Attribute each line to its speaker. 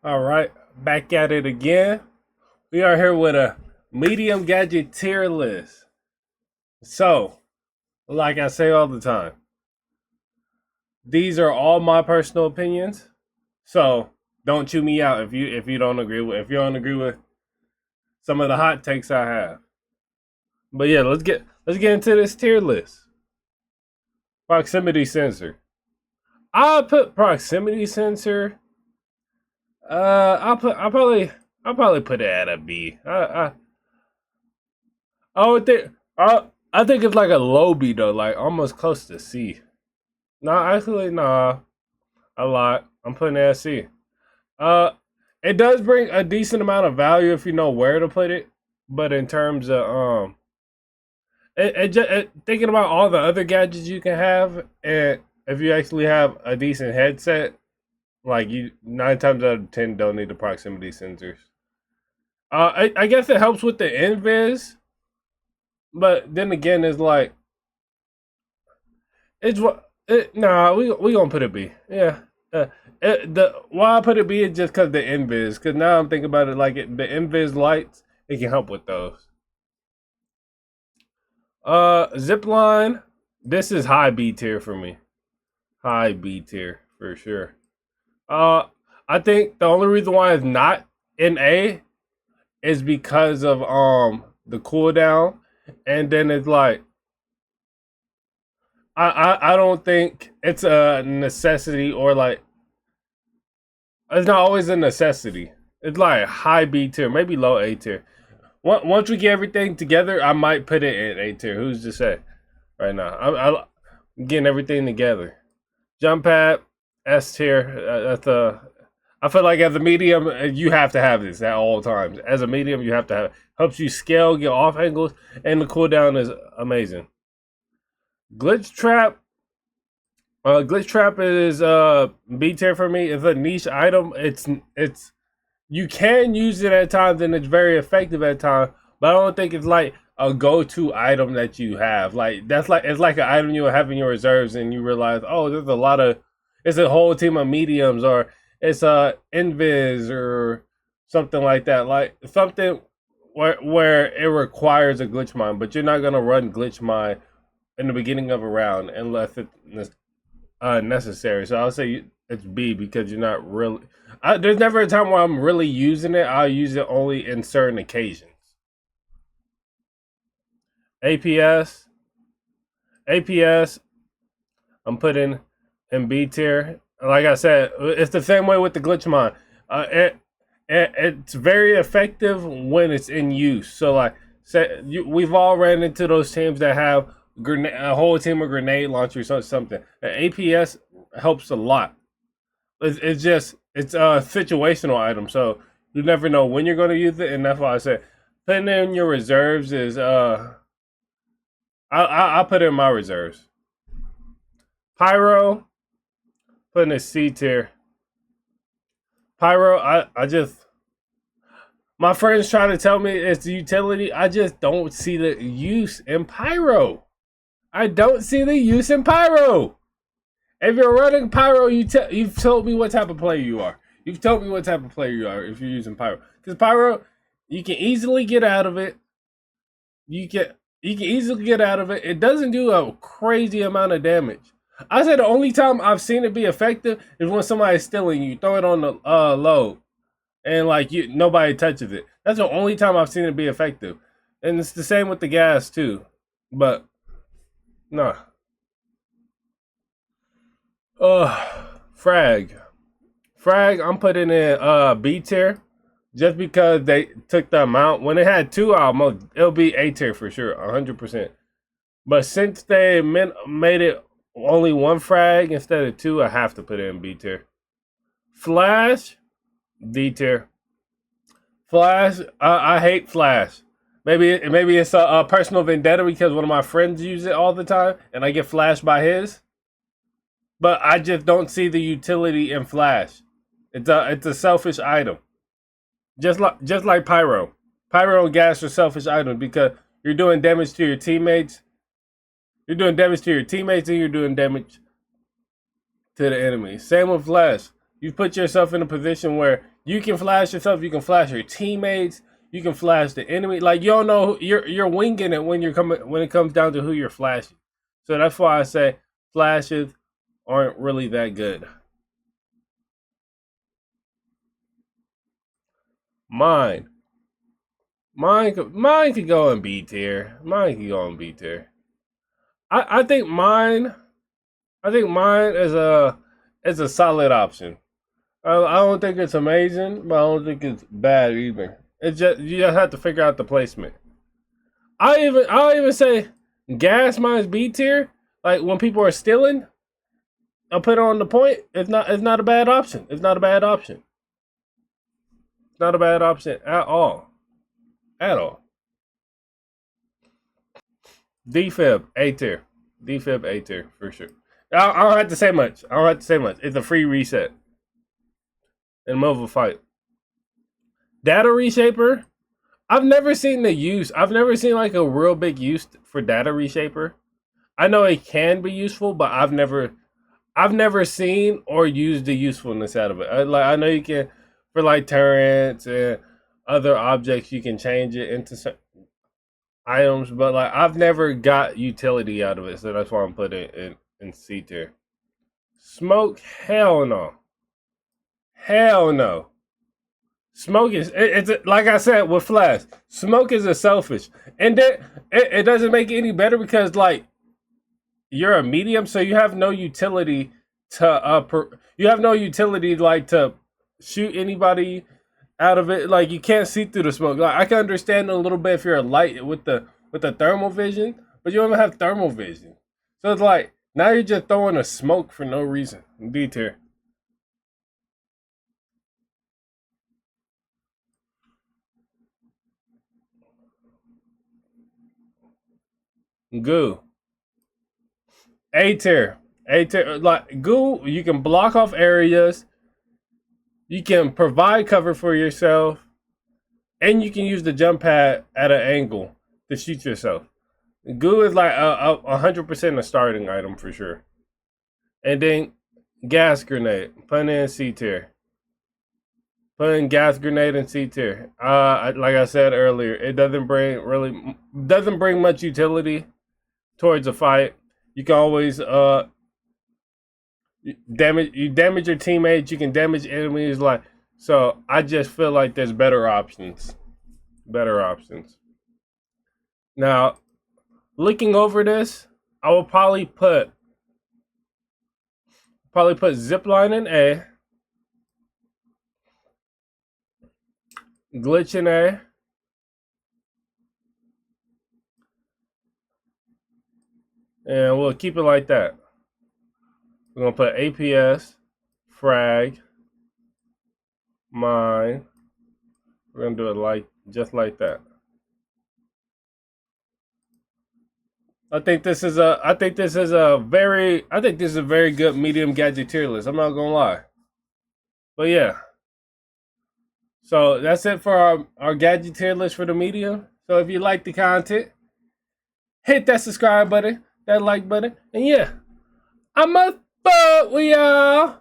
Speaker 1: All right, back at it again. We are here with a medium gadget tier list. So, like I say all the time, these are all my personal opinions. So, don't chew me out if you don't agree with if you don't agree with some of the hot takes I have. But yeah, let's get into this tier list. Proximity sensor. I'll put proximity sensor. I'll probably put it at a B. I would think I think it's like a low B though, like almost close to C. Nah, actually, nah, a lot. I'm putting it at C. Uh, it does bring a decent amount of value if you know where to put it, but in terms of thinking about all the other gadgets you can have, and if you actually have a decent headset, like you 9 times out of 10 don't need the proximity sensors. I guess it helps with the invis, but then again, it's like it's what nah, we gonna put it B. Yeah. The why I put it B is just because the invis. Because now I'm thinking about it like the invis lights. It can help with those. Zip line. This is high B tier for me. High B tier for sure. Uh, I think the only reason why it's not in A is because of the cooldown, and then it's like I don't think it's a necessity or like it's not always a necessity. It's like high B tier, maybe low A tier. Once we get everything together, I might put it in A tier. Who's to say? Right now, I'm getting everything together. Jump pad S tier. That's a. I feel like as a medium, you have to have this at all times. As a medium, you have to have. Helps you scale, get off angles, and the cooldown is amazing. Glitch trap. Glitch trap is B tier for me. It's a niche item. It's you can use it at times and it's very effective at times, but I don't think it's like a go-to item that you have. Like that's like it's like an item you have in your reserves and you realize, oh, there's a lot of it's a whole team of mediums or it's a invis or something like that. Like something where it requires a glitch mine, but you're not gonna run glitch mine in the beginning of a round unless it's necessary. So I'll say it's B because you're not really. There's never a time where I'm really using it. I'll use it only in certain occasions. APS, APS. I'm putting in B tier. Like I said, it's the same way with the glitch mod. It's very effective when it's in use. So like, we've all ran into those teams that have a whole team of grenade launchers or something. APS helps a lot. It's just it's a situational item, so you never know when you're going to use it, and that's why I said putting in your reserves is I put in my reserves. Pyro, putting a C tier. Pyro, I just my friends trying to tell me it's the utility. I just don't see the use in Pyro. I don't see the use in Pyro. If you're running Pyro, you've told me what type of player you are. You've told me what type of player you are if you're using Pyro. Because Pyro, you can easily get out of it. You can easily get out of it. It doesn't do a crazy amount of damage. I said the only time I've seen it be effective is when somebody's stealing you. Throw it on the low, and like nobody touches it. That's the only time I've seen it be effective. And it's the same with the gas too. But no. Frag. Frag, I'm putting in B tier just because they took the amount. When it had two, it'll be A tier for sure, 100%. But since they made it only one frag instead of two, I have to put it in B tier. Flash, D tier. Flash, I hate Flash. Maybe it's a personal vendetta because one of my friends use it all the time, and I get flashed by his. But I just don't see the utility in Flash. It's a selfish item. Just like Pyro. Pyro and gas are selfish items because you're doing damage to your teammates. You're doing damage to your teammates and you're doing damage to the enemy. Same with Flash. You put yourself in a position where You can flash yourself. You can flash your teammates. You can flash the enemy. Like you don't know, you're winging it when you're coming when it comes down to who you're flashing. So that's why I say flashes aren't really that good. Mine, mine could go in B tier. Mine could go in B tier. I think mine. I think mine is a solid option. I don't think it's amazing, but I don't think it's bad either. It's just you just have to figure out the placement. I even say gas mine's B tier. Like when people are stealing, I'll put it on the point. It's not a bad option. It's not a bad option. It's not a bad option at all. At all. Defib A tier. Defib A tier for sure. I don't have to say much. I don't have to say much. It's a free reset in the middle of a fight. Data reshaper. I've never seen the use. I've never seen like a real big use for data reshaper. I know it can be useful, but I've never seen or used the usefulness out of it. I know you can for like turrets and other objects. You can change it into items, but like I've never got utility out of it, so that's why I'm putting it in C tier. Smoke, hell no, hell no. Smoke is it's like I said with Flash. Smoke is a selfish, and it doesn't make it any better because like you're a medium, so you have no utility to you have no utility like to shoot anybody out of it. Like you can't see through the smoke. Like I can understand a little bit if you're a light with the thermal vision, but you don't even have thermal vision. So it's like now you're just throwing a smoke for no reason. D tier. Goo. A tier. A tier. Like goo, you can block off areas. You can provide cover for yourself, and you can use the jump pad at an angle to shoot yourself. Goo is like 100% a starting item for sure. And then gas grenade, put in C tier. Put in gas grenade in C tier. Like I said earlier, it doesn't bring much utility towards a fight. You can always damage your teammates. You can damage enemies. Like so, I just feel like there's better options. Better options. Now, looking over this, I will probably put zipline in A, glitch in A, and we'll keep it like that. We're gonna put APS, frag, mine. We're gonna do it like just like that. I think this is a very good medium gadget tier list. I'm not gonna lie. But yeah. So that's it for our gadget tier list for the medium. So if you like the content, hit that subscribe button, that like button, and yeah, I'm a fuck with y'all.